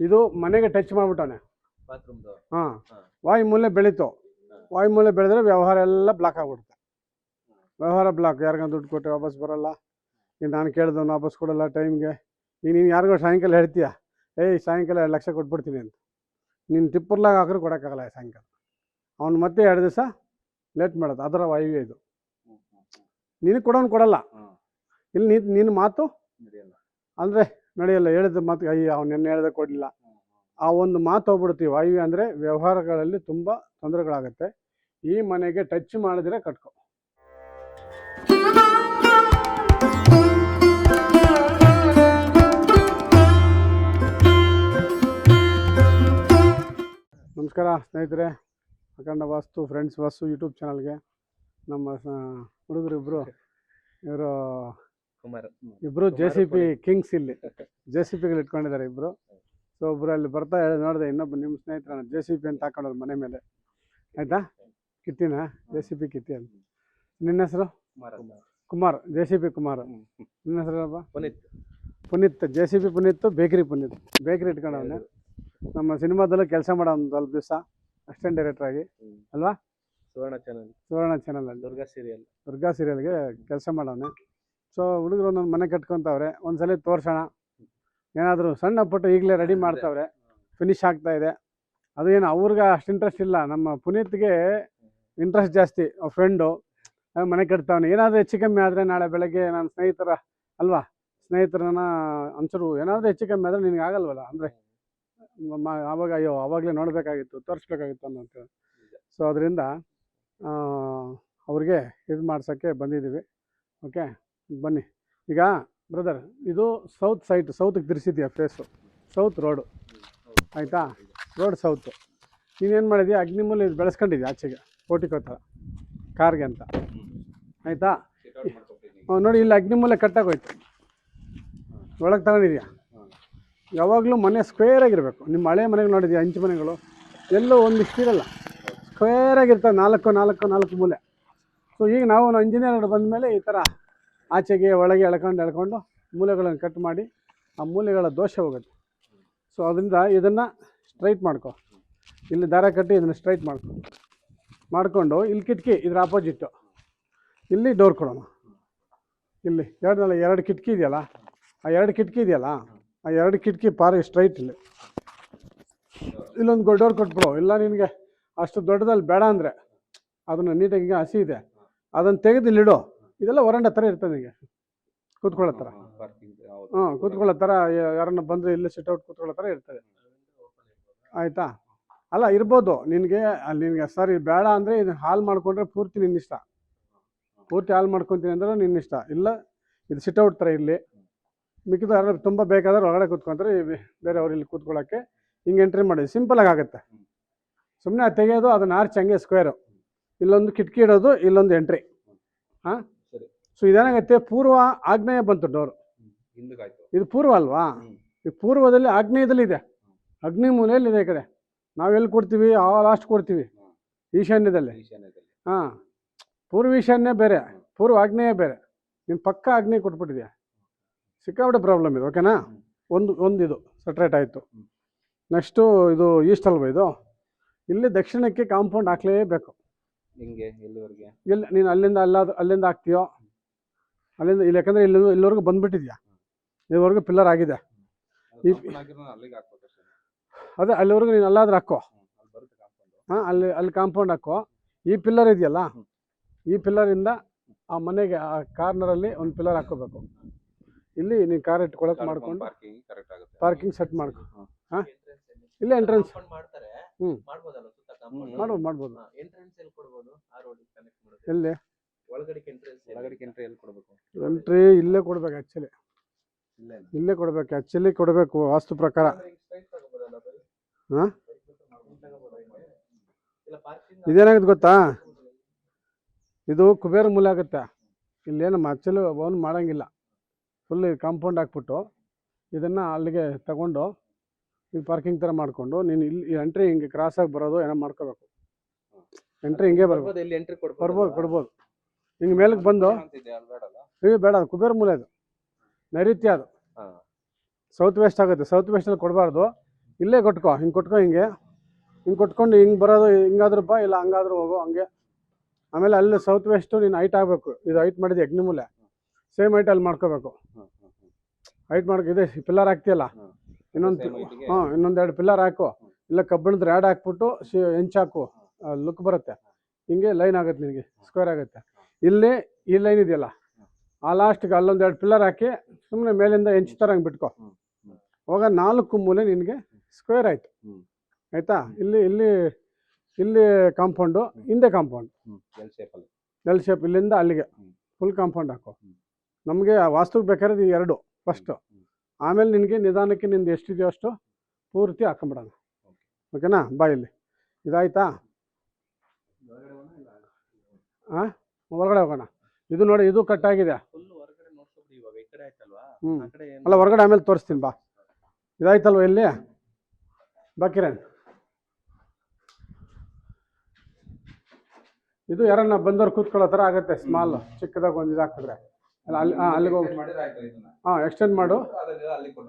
ಇದು ಮನೆಗೆ ಟಚ್ ಮಾಡ್ಬಿಟ್ಟವನೆ. ಬಾತ್ರೂಮ್ದು. ಹಾಂ, ವಾಯುಮೂಲೆ ಬೆಳೀತು. ವಾಯುಮೂಲೆ ಬೆಳೆದ್ರೆ ವ್ಯವಹಾರ ಎಲ್ಲ ಬ್ಲಾಕ್ ಆಗ್ಬಿಡುತ್ತೆ. ವ್ಯವಹಾರ ಬ್ಲಾಕ್. ಯಾರಿಗಾನ ದುಡ್ಡು ಕೊಟ್ಟರೆ ವಾಪಸ್ ಬರೋಲ್ಲ. ಈಗ ನಾನು ಕೇಳಿದವನು ವಾಪಸ್ ಕೊಡೋಲ್ಲ ಟೈಮ್ಗೆ. ಈಗ ನೀನು ಯಾರಿಗೋ ಸಾಯಂಕಾಲ ಹೇಳ್ತೀಯ, ಸಾಯಂಕಾಲ 2 ಲಕ್ಷ ಕೊಟ್ಬಿಡ್ತೀನಿ ಅಂತ. ನೀನು ಟಿಪ್ಪರ್ಲಾಗ ಹಾಕಿದ್ರೆ ಕೊಡೋಕ್ಕಾಗಲ್ಲ ಸಾಯಂಕಾಲ. ಅವ್ನು ಮತ್ತೆ 2 ದಿವಸ ಲೇಟ್ ಮಾಡೋದು. ಅದರ ವಾಯುವ್ಯ ಇದು. ನಿನಗೆ ಕೊಡೋನು ಕೊಡಲ್ಲ. ಇಲ್ಲಿ ನೀನು ಮಾತು ಅಂದರೆ ನಡೆಯಲ್ಲ. ಹೇಳಿದ ಮಾತು ಅವ್ನು ನೆನ್ನೆ ಹೇಳ್ದೆ ಕೊಡಲಿಲ್ಲ, ಆ ಒಂದು ಮಾತು ಹೋಗ್ಬಿಡ್ತೀವಿ. ವಾಯುವ್ಯ ಅಂದರೆ ವ್ಯವಹಾರಗಳಲ್ಲಿ ತುಂಬ ತೊಂದರೆಗಳಾಗುತ್ತೆ. ಈ ಮನೆಗೆ ಟಚ್ ಮಾಡಿದ್ರೆ ಕಟ್ಕೊ. ನಮಸ್ಕಾರ ಸ್ನೇಹಿತರೆ, ಅಖಂಡ ವಾಸ್ತು ಫ್ರೆಂಡ್ಸ್ ವಾಸ್ತು ಯೂಟ್ಯೂಬ್ ಚಾನಲ್ಗೆ ನಮ್ಮ ಹುಡುಗರು ಇವರು ಇಬ್ಬರು JCP ಕಿಂಗ್ಸ್. ಇಲ್ಲಿ JCPಗಳು ಇಟ್ಕೊಂಡಿದ್ದಾರೆ ಇಬ್ಬರು. ಸೊ ಒಬ್ಬರು ಅಲ್ಲಿ ಬರ್ತಾ ನೋಡಿದೆ, ಇನ್ನೊಬ್ಬ ನಿಮ್ಮ ಸ್ನೇಹಿತರ JCP ಅಂತ ಹಾಕೊಂಡೋದು ಮನೆ ಮೇಲೆ. ಆಯಿತಾ? ಕಿತ್ತಿನ JCP ಕಿತ್ತಿ ಅಂತ. ನಿನ್ನ ಹೆಸರು? ಕುಮಾರ್. JCP ಕುಮಾರ್. ನಿನ್ನ ಹೆಸರಪ್ಪ? ಪುನೀತ್. JCP ಪುನೀತ್, ಬೇಕ್ರಿ ಪುನೀತ್. ಬೇಕ್ರಿ ಇಟ್ಕೊಂಡವನೆ. ನಮ್ಮ ಸಿನಿಮಾದಲ್ಲೂ ಕೆಲಸ ಮಾಡೋ ಒಂದು ಸ್ವಲ್ಪ ದಿವಸ ಅಸಿಸ್ಟೆಂಟ್ ಡೈರೆಕ್ಟರ್ ಆಗಿ ಅಲ್ವಾ? ಸುವರ್ಣ ಚಾನಲಲ್ಲಿ ದುರ್ಗಾ ಸೀರಿಯಲ್ಗೆ ಕೆಲಸ ಮಾಡೋನೆ. ಸೊ ಹುಡುಗರು ಒಂದೊಂದು ಮನೆ ಕಟ್ಕೊತವ್ರೆ. ಒಂದ್ಸಲ ತೋರ್ಸೋಣ, ಏನಾದರೂ ಸಣ್ಣ ಪುಟ್ಟ ಈಗಲೇ ರೆಡಿ ಮಾಡ್ತಾವ್ರೆ, ಫಿನಿಶ್ ಆಗ್ತಾ ಇದೆ. ಅದು ಏನು ಅವ್ರಿಗೆ ಅಷ್ಟು ಇಂಟ್ರೆಸ್ಟ್ ಇಲ್ಲ. ನಮ್ಮ ಪುನೀತ್ಗೆ ಇಂಟ್ರೆಸ್ಟ್ ಜಾಸ್ತಿ. ಫ್ರೆಂಡು ಮನೆ ಕಟ್ತಾವನೆ. ಏನಾದರೂ ಹೆಚ್ಚು ಕಮ್ಮಿ ಆದರೆ ನಾಳೆ ಬೆಳಗ್ಗೆ ನಾನು ಸ್ನೇಹಿತರ ಅಲ್ವಾ, ಸ್ನೇಹಿತರನ್ನ ಒಂಚೂರು ಏನಾದರೂ ಹೆಚ್ಚು ಕಮ್ಮಿ ಆದರೆ ನಿನಗೆ ಆಗಲ್ವಲ್ಲ, ಅಂದರೆ ಆವಾಗ ಆವಾಗಲೇ ನೋಡಬೇಕಾಗಿತ್ತು, ತೋರಿಸ್ಬೇಕಾಗಿತ್ತು ಅನ್ನೋಂಥ. ಸೊ ಅದರಿಂದ ಅವ್ರಿಗೆ ಇದು ಮಾಡ್ಸೋಕ್ಕೆ ಬಂದಿದ್ದೀವಿ. ಓಕೆ, ಬನ್ನಿ. ಈಗ ಬ್ರದರ್, ಇದು ಸೌತ್ ಸೈಟ್, ಸೌತ್ಗೆ ತಿರ್ಸಿದ್ಯಾ ಫೇಸು, ಸೌತ್ ರೋಡು. ಆಯಿತಾ? Road south. ನೀನೇನು ಮಾಡಿದ್ಯಾ, ಅಗ್ನಿಮೂಲೆ ಇದು ಬೆಳೆಸ್ಕೊಂಡಿದ್ಯಾ ಆಚೆಗೆ ಪೋರ್ಟಿಕೋ ಥರ ಕಾರ್ಗೆ ಅಂತ. ಆಯಿತಾ? ನೋಡಿ, ಇಲ್ಲಿ ಅಗ್ನಿಮೂಲೆ ಕಟ್ಟಾಗೋಯ್ತು, ಒಳಗೆ ತಗೊಂಡಿದ್ಯಾ. ಯಾವಾಗಲೂ ಮನೆ ಸ್ಕ್ವೇರಾಗಿರಬೇಕು. ನಿಮ್ಮ ಹಳೆ ಮನೆಗಳು ನೋಡಿದ್ಯಾ, ಹಂಚು ಮನೆಗಳು ಎಲ್ಲೋ ಒಂದಿಷ್ಟು ಇರಲ್ಲ, ಸ್ಕ್ವೇರಾಗಿರ್ತವೆ, 4 ಮೂಲೆ. ಸೊ ಈಗ ನಾವು ಇಂಜಿನಿಯರ್ ಬಂದಮೇಲೆ ಈ ಥರ ಆಚೆಗೆ ಒಳಗೆ ಎಳ್ಕೊಂಡು ಮೂಲೆಗಳನ್ನು ಕಟ್ ಮಾಡಿ ಆ ಮೂಲೆಗಳ ದೋಷ ಹೋಗುತ್ತೆ. ಸೊ ಅದರಿಂದ ಇದನ್ನು ಸ್ಟ್ರೈಟ್ ಮಾಡ್ಕೊ. ಇಲ್ಲಿ ದಾರ ಕಟ್ಟಿ ಇದನ್ನು ಸ್ಟ್ರೈಟ್ ಮಾಡಿಕೊಂಡು ಇಲ್ಲಿ ಕಿಟಕಿ ಇದ್ರ ಆಪೋಸಿಟ್ಟು ಇಲ್ಲಿ ಡೋರ್ ಕೊಡೋಣ. ಇಲ್ಲಿ 2 ಕಿಟಕಿ ಇದೆಯಲ್ಲ, ಆ 2 ಕಿಟಕಿ ಇದೆಯಲ್ಲ, ಆ 2 ಕಿಟಕಿ ಸ್ಟ್ರೈಟ್ ಇಲ್ಲೊಂದು ಡೋರ್ ಕೊಟ್ಬಿಡು. ಇಲ್ಲ ನಿನಗೆ ಅಷ್ಟು ದೊಡ್ಡದಲ್ಲಿ ಬೇಡ ಅಂದರೆ ಅದನ್ನು ನೀಟಾಗಿ ಈಗ ಹಸಿ ಇದೆ ಅದನ್ನು ತೆಗೆದು ಇಲ್ಲಿಡು. ಇದೆಲ್ಲ ವರಂಡ ಥರ ಇರ್ತದೆ, ನಿಮಗೆ ಕೂತ್ಕೊಳ್ಳೋ ಥರ. ಕೂತ್ಕೊಳ್ಳೋ ಥರ, ಯಾರನ್ನ ಬಂದರೆ ಇಲ್ಲಿ ಸಿಟ್ಔಟ್ ಕೂತ್ಕೊಳ್ಳೋ ಥರ ಇರ್ತದೆ. ಆಯಿತಾ? ಅಲ್ಲ ಇರ್ಬೋದು ನಿನಗೆ. ನಿನಗೆ ಸರಿ ಬೇಡ ಅಂದರೆ ಇದನ್ನು ಹಾಲು ಮಾಡಿಕೊಂಡ್ರೆ ಪೂರ್ತಿ ನಿನ್ನಿಷ್ಟ. ಪೂರ್ತಿ ಹಾಲು ಮಾಡ್ಕೊತೀನಿ ಅಂದ್ರೆ ನಿನ್ನಿಷ್ಟ. ಇಲ್ಲ ಇದು ಸಿಟ್ಔಟ್ ಥರ ಇರಲಿ. ಮಿಕ್ಕಿದ ಯಾರು ತುಂಬ ಬೇಕಾದ್ರೆ ಒಳಗಡೆ ಕೂತ್ಕೊಂತಾರೆ, ಬೇರೆಯವ್ರು ಇಲ್ಲಿ ಕೂತ್ಕೊಳ್ಳೋಕ್ಕೆ ಹಿಂಗೆ ಎಂಟ್ರಿ ಮಾಡಿ ಸಿಂಪಲಾಗಿ ಆಗುತ್ತೆ. ಸುಮ್ಮನೆ ಅದು ತೆಗೆಯೋದು, ಅದನ್ನು ಆರ್ಚ್ ಹಂಗೆ ಸ್ಕ್ವೇರು, ಇಲ್ಲೊಂದು ಕಿಟಕಿ ಇಡೋದು, ಇಲ್ಲೊಂದು ಎಂಟ್ರಿ. ಹಾಂ, ಸೊ ಇದೇನಾಗುತ್ತೆ, ಪೂರ್ವ ಆಗ್ನೇಯ ಬಂತು ಡೋರು. ಇದು ಪೂರ್ವ ಅಲ್ವಾ? ಈ ಪೂರ್ವದಲ್ಲಿ ಆಗ್ನೇಯದಲ್ಲಿ ಇದೆ, ಅಗ್ನಿ ಮೂಲೆಯಲ್ಲಿದೆ. ಈ ಕಡೆ ನಾವೆಲ್ಲಿ ಕೊಡ್ತೀವಿ, ಲಾಸ್ಟ್ ಕೊಡ್ತೀವಿ, ಈಶಾನ್ಯದಲ್ಲಿ. ಹಾಂ, ಪೂರ್ವ ಈಶಾನ್ಯ ಬೇರೆ, ಪೂರ್ವ ಆಗ್ನೇಯ ಬೇರೆ. ನೀನು ಪಕ್ಕ ಆಗ್ನೇಯ ಕೊಟ್ಬಿಟ್ಟಿದ್ಯಾ, ಸಿಕ್ಕಾಬಿಟ್ಟೆ ಪ್ರಾಬ್ಲಮ್ ಇದು. ಓಕೆನಾ? ಒಂದು ಇದು ಸಟ್ರೇಟ್ ಆಯಿತು. ನೆಕ್ಸ್ಟು ಇದು ಈಸ್ಟ್ ಅಲ್ವಾ, ಇದು ಇಲ್ಲಿ ದಕ್ಷಿಣಕ್ಕೆ ಕಾಂಪೌಂಡ್ ಹಾಕ್ಲೇಬೇಕು. ಇಲ್ಲಿ ನೀನು ಅಲ್ಲಿಂದ ಹಾಕ್ತೀಯೋ, ಅಲ್ಲಿಂದ ಇಲ್ಲಿ, ಯಾಕಂದರೆ ಇಲ್ಲಿವರೆಗೂ ಬಂದುಬಿಟ್ಟಿದ್ಯಾ, ಇಲ್ಲಿವರೆಗೂ ಪಿಲ್ಲರ್ ಆಗಿದೆ. ಅದೇ ಅಲ್ಲಿವರೆಗೂ ನೀನು ಅಲ್ಲಾದ್ರೂ ಹಾಕೋ. ಹಾಂ, ಅಲ್ಲಿ ಕಾಂಪೌಂಡ್ ಹಾಕೋ. ಈ ಪಿಲ್ಲರ್ ಇದೆಯಲ್ಲ, ಈ ಪಿಲ್ಲರಿಂದ ಆ ಮನೆಗೆ ಆ ಕಾರ್ನರಲ್ಲಿ ಒಂದು ಪಿಲ್ಲರ್ ಹಾಕೋಬೇಕು. ಇಲ್ಲಿ ನೀನು ಕಾರ್ ಇಟ್ಕೊಳಕ್ಕೆ ಮಾಡ್ಕೊಂಡು ಪಾರ್ಕಿಂಗ್ ಸೆಟ್ ಮಾಡ್ಕೊ. ಹಾಂ, ಇಲ್ಲ ಎಂಟ್ರೆನ್ಸ್ ಮಾಡ್ಬೋದು. ಎಲ್ಲಿ ಎಂಟ್ರಿ ಇಲ್ಲೇ ಕೊಡ್ಬೇಕು. ಆ್ಯಕ್ಚುಲಿ ಕೊಡಬೇಕು ವಾಸ್ತು ಪ್ರಕಾರ. ಹಾಂ, ಇದೇನಾಗುತ್ತೆ ಗೊತ್ತಾ, ಇದು ಕುಬೇರ ಮೂಲೆ ಆಗುತ್ತೆ. ಇಲ್ಲೇನು ಆ್ಯಕ್ಚುಲಿ ಅವನು ಮಾಡೋಂಗಿಲ್ಲ. ಫುಲ್ ಕಾಂಪೌಂಡ್ ಹಾಕ್ಬಿಟ್ಟು ಇದನ್ನು ಅಲ್ಲಿಗೆ ತಗೊಂಡು ಇದು ಪಾರ್ಕಿಂಗ್ ಥರ ಮಾಡಿಕೊಂಡು ನೀನು ಇಲ್ಲಿ ಎಂಟ್ರಿ ಹಿಂಗೆ ಕ್ರಾಸಾಗಿ ಬರೋದು ಏನೋ ಮಾಡ್ಕೋಬೇಕು. ಎಂಟ್ರಿ ಹಿಂಗೆ ಕೊಡ್ಬೋದು. ಹಿಂಗೆ ಮೇಲಕ್ಕೆ ಬಂದು ಬೇಡ, ಅದು ಕುಬೇರ ಮೂಲೆ, ಅದು ನೈಋತ್ಯ, ಅದು ಸೌತ್ ವೆಸ್ಟ್ ಆಗುತ್ತೆ. ಸೌತ್ ವೆಸ್ಟಲ್ಲಿ ಕೊಡಬಾರ್ದು. ಇಲ್ಲೇ ಕೊಟ್ಕೋ, ಹಿಂಗೆ ಕೊಟ್ಕೋ, ಹಿಂಗೆ ಕೊಟ್ಕೊಂಡು ಹಿಂಗೆ ಬರೋದು, ಹಿಂಗಾದ್ರೂ ಬಾ, ಇಲ್ಲ ಹಂಗಾದ್ರೂ ಹೋಗು ಹಂಗೆ. ಆಮೇಲೆ ಅಲ್ಲಿ ಸೌತ್ ವೆಸ್ಟು ನೀನು ಹೈಟ್ ಆಗಬೇಕು. ಇದು ಹೈಟ್ ಮಾಡಿದೆ ಅಗ್ನಿಮೂಲೆ, ಸೇಮ್ ಹೈಟ್ ಅಲ್ಲಿ ಮಾಡ್ಕೋಬೇಕು. ಹೈಟ್ ಮಾಡ್ಕೊ, ಇದೆ ಪಿಲ್ಲರ್ ಹಾಕ್ತಿಯಲ್ಲ, ಇನ್ನೊಂದೆರಡು ಪಿಲ್ಲರ್ ಹಾಕು, ಇಲ್ಲ ಕಬ್ಬಿಣದ ರ್ಯಾಡ್ ಹಾಕ್ಬಿಟ್ಟು ಹೆಂಚಾಕು, ಲುಕ್ ಬರುತ್ತೆ. ಹಿಂಗೆ ಲೈನ್ ಆಗುತ್ತೆ, ನಿನಗೆ ಸ್ಕ್ವೇರ್ ಆಗುತ್ತೆ. ಇಲ್ಲಿ ಈ ಲೈನ್ ಇದೆಯಲ್ಲ, ಆ ಲಾಸ್ಟ್ಗೆ ಅಲ್ಲೊಂದೆರಡು ಪಿಲ್ಲರ್ ಹಾಕಿ ಸುಮ್ಮನೆ ಮೇಲಿಂದ ಹೆಂಚು ಥರ ಹಂಗೆ ಬಿಟ್ಕೊ. ಅವಾಗ 4 ಮೂಲೆ ನಿನಗೆ ಸ್ಕ್ವೇರ್ ಆಯಿತು. ಆಯಿತಾ? ಇಲ್ಲಿ ಇಲ್ಲಿ ಇಲ್ಲಿ ಕಾಂಪೌಂಡು, ಹಿಂದೆ ಕಾಂಪೌಂಡ್, ಎಲ್ ಶೇಪ್, ಇಲ್ಲಿಂದ ಅಲ್ಲಿಗೆ ಫುಲ್ ಕಾಂಪೌಂಡ್ ಹಾಕೋ. ನಮಗೆ ವಾಸ್ತುಗೆ ಬೇಕಾದ್ರೆ ಈ 2 ಫಸ್ಟು, ಆಮೇಲೆ ನಿನಗೆ ನಿಧಾನಕ್ಕೆ ನಿಂದು ಎಷ್ಟಿದೆಯೋ ಅಷ್ಟು ಪೂರ್ತಿ ಹಾಕೊಂಬಿಡೋಣ. ಓಕೆನಾ? ಬಾ ಇಲ್ಲಿ. ಇದಾಯ್ತಾ? ಹಾಂ, ಹೊರಗಡೆ ಹೋಗೋಣ. ಇದು ನೋಡಿ, ಇದು ಕಟ್ಟಾಗಿದೆ. ಅಲ್ಲ, ಹೊರಗಡೆ ಆಮೇಲೆ ತೋರಿಸ್ತೀನಿ ಬಾ. ಇದಾಯ್ತಲ್ವ ಇಲ್ಲಿ? ಬಾ ಕಿರಣ್. ಇದು ಯಾರನ್ನ ಬಂದವ್ರು ಕೂತ್ಕೊಳ್ಳೋ ಥರ ಆಗುತ್ತೆ, ಸ್ಮಾಲ್, ಚಿಕ್ಕದಾಗ ಒಂದು ಇದು ಹಾಕಿದ್ರೆ. ಅಲ್ಲಿ ಅಲ್ಲಿಗೆ ಹೋಗಿ ಎಕ್ಸ್ಟೆಂಡ್ ಮಾಡು.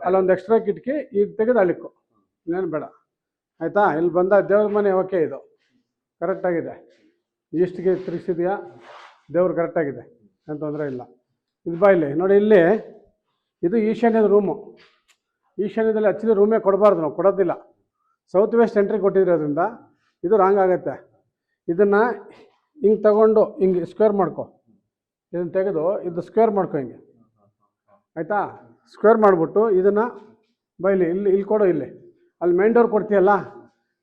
ಅಲ್ಲೊಂದು ಎಕ್ಸ್ಟ್ರಾ ಕಿಟಕಿ ಈಗ ತೆಗೆದು ಅಲ್ಲಿಕ್ಕು, ಇನ್ನೇನು ಬೇಡ. ಆಯಿತಾ? ಇಲ್ಲಿ ಬಂದ ದೇವ್ರ ಮನೆ ಓಕೆ, ಇದು ಕರೆಕ್ಟಾಗಿದೆ. ಈಸ್ಟ್ಗೆ ತಿರುಗಿಸಿದೆಯಾ, ದೇವ್ರು ಕರೆಕ್ಟಾಗಿದೆ, ಏನು ತೊಂದರೆ ಇಲ್ಲ. ಇದು ಬಾ ಇಲ್ಲಿ ನೋಡಿ, ಇಲ್ಲಿ ಇದು ಈಶಾನ್ಯದ ರೂಮು. ಈಶಾನ್ಯದಲ್ಲಿ ಹಚ್ಚಿದ ರೂಮೇ ಕೊಡಬಾರ್ದು, ನಾವು ಕೊಡೋದಿಲ್ಲ. ಸೌತ್ ವೆಸ್ಟ್ ಎಂಟ್ರಿ ಕೊಟ್ಟಿರೋದ್ರಿಂದ ಇದು ರಾಂಗ್ ಆಗುತ್ತೆ. ಇದನ್ನು ಹಿಂಗೆ ತಗೊಂಡು ಹಿಂಗೆ ಸ್ಕ್ವೇರ್ ಮಾಡ್ಕೊ, ಇದನ್ನು ತೆಗೆದು ಇದು ಸ್ಕ್ವೇರ್ ಮಾಡ್ಕೊ ಹಿಂಗೆ. ಆಯಿತಾ? ಸ್ಕ್ವೇರ್ ಮಾಡಿಬಿಟ್ಟು ಇದನ್ನು ಬೈಲಿ ಇಲ್ಲಿ ಕೊಡು. ಇಲ್ಲಿ ಅಲ್ಲಿ ಮೇನ್ ಡೋರ್ ಕೊಡ್ತೀಯಲ್ಲ,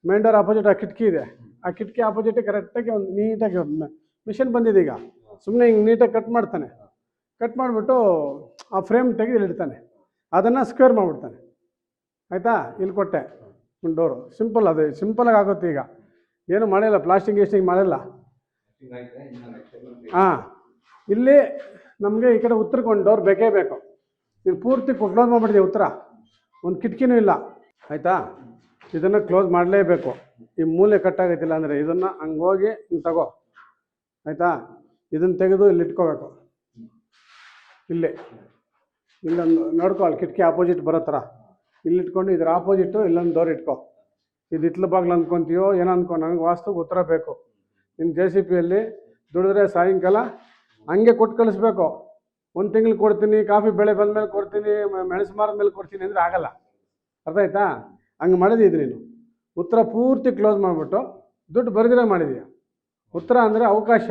ಮೇನ್ ಡೋರ್ ಆಪೋಸಿಟ್ ಆ ಕಿಟಕಿ ಇದೆ, ಆ ಕಿಟಕಿ ಆಪೋಸಿಟ್ ಕರೆಕ್ಟಾಗಿ ಒಂದು ನೀಟಾಗಿ ಮಿಷನ್ ಬಂದಿದೆ. ಈಗ ಸುಮ್ಮನೆ ಹಿಂಗೆ ನೀಟಾಗಿ ಕಟ್ ಮಾಡ್ತಾನೆ. ಕಟ್ ಮಾಡಿಬಿಟ್ಟು ಆ ಫ್ರೇಮ್ ತೆಗೆದು ಇಲ್ಲಿಡ್ತಾನೆ, ಅದನ್ನು ಸ್ಕ್ವೇರ್ ಮಾಡಿಬಿಡ್ತಾನೆ. ಆಯಿತಾ? ಇಲ್ಲಿ ಕೊಟ್ಟೆ ಒಂದು ಡೋರು. ಸಿಂಪಲ್, ಅದು ಸಿಂಪಲಾಗಿ ಆಗುತ್ತೆ. ಈಗ ಏನು ಮಾಡಿಲ್ಲ, ಪ್ಲಾಸ್ಟಿಂಗ್ ಗೀಸ್ಟಿಂಗ್ ಮಾಡಿಲ್ಲ. ಹಾಂ, ಇಲ್ಲಿ ನಮಗೆ ಈ ಕಡೆ ಉತ್ತರಕ್ಕೆ ಒಂದು ಡೋರ್ ಬೇಕೇ ಬೇಕು. ನೀನು ಪೂರ್ತಿ ಕ್ಲೋಸ್ ಮಾಡಿಬಿಡ್ತೀವಿ, ಉತ್ತರ ಒಂದು ಕಿಟಕಿನೂ ಇಲ್ಲ. ಆಯಿತಾ? ಇದನ್ನು ಕ್ಲೋಸ್ ಮಾಡಲೇಬೇಕು. ಈ ಮೂಲೆ ಕಟ್ಟಾಗೈತಿಲ್ಲ ಅಂದರೆ ಇದನ್ನು ಹಂಗೆ ಹೋಗಿ ಹಿಂಗೆ ತಗೋ. ಆಯಿತಾ? ಇದನ್ನು ತೆಗೆದು ಇಲ್ಲಿ ಇಟ್ಕೋಬೇಕು. ಇಲ್ಲೊಂದು ನೋಡ್ಕೊ, ಅಲ್ಲಿ ಕಿಟಕಿ ಆಪೋಸಿಟ್ ಬರೋ ಥರ ಇಲ್ಲಿ ಇಟ್ಕೊಂಡು ಇದ್ರ ಆಪೋಸಿಟ್ಟು ಇಲ್ಲೊಂದು ಡೋರ್ ಇಟ್ಕೊ. ಇದು ಹಿತ್ಲು ಬಾಗ್ಲು ಅಂದ್ಕೊತೀಯೋ ಏನೋ ಅಂದ್ಕೊ, ನನಗೆ ವಾಸ್ತುಗೆ ಉತ್ತರ ಬೇಕು. ನಿನ್ನ JCPಯಲ್ಲಿ ದುಡಿದ್ರೆ ಸಾಯಂಕಾಲ ಹಂಗೆ ಕೊಟ್ಟು ಕಳಿಸ್ಬೇಕು. 1 ತಿಂಗ್ಳು ಕೊಡ್ತೀನಿ, ಕಾಫಿ ಬೆಳೆ ಬಂದಮೇಲೆ ಕೊಡ್ತೀನಿ, ಮೆಣಸು ಮಾರದ ಮೇಲೆ ಕೊಡ್ತೀನಿ ಅಂದರೆ ಆಗಲ್ಲ. ಅರ್ಥ ಆಯ್ತಾ? ಹಂಗೆ ಮಾಡಿದ್ದು ನೀನು ಉತ್ತರ ಪೂರ್ತಿ ಕ್ಲೋಸ್ ಮಾಡಿಬಿಟ್ಟು ದುಡ್ಡು ಬರೆದಿರೋ ಮಾಡಿದೀಯ. ಉತ್ತರ ಅಂದರೆ ಅವಕಾಶ,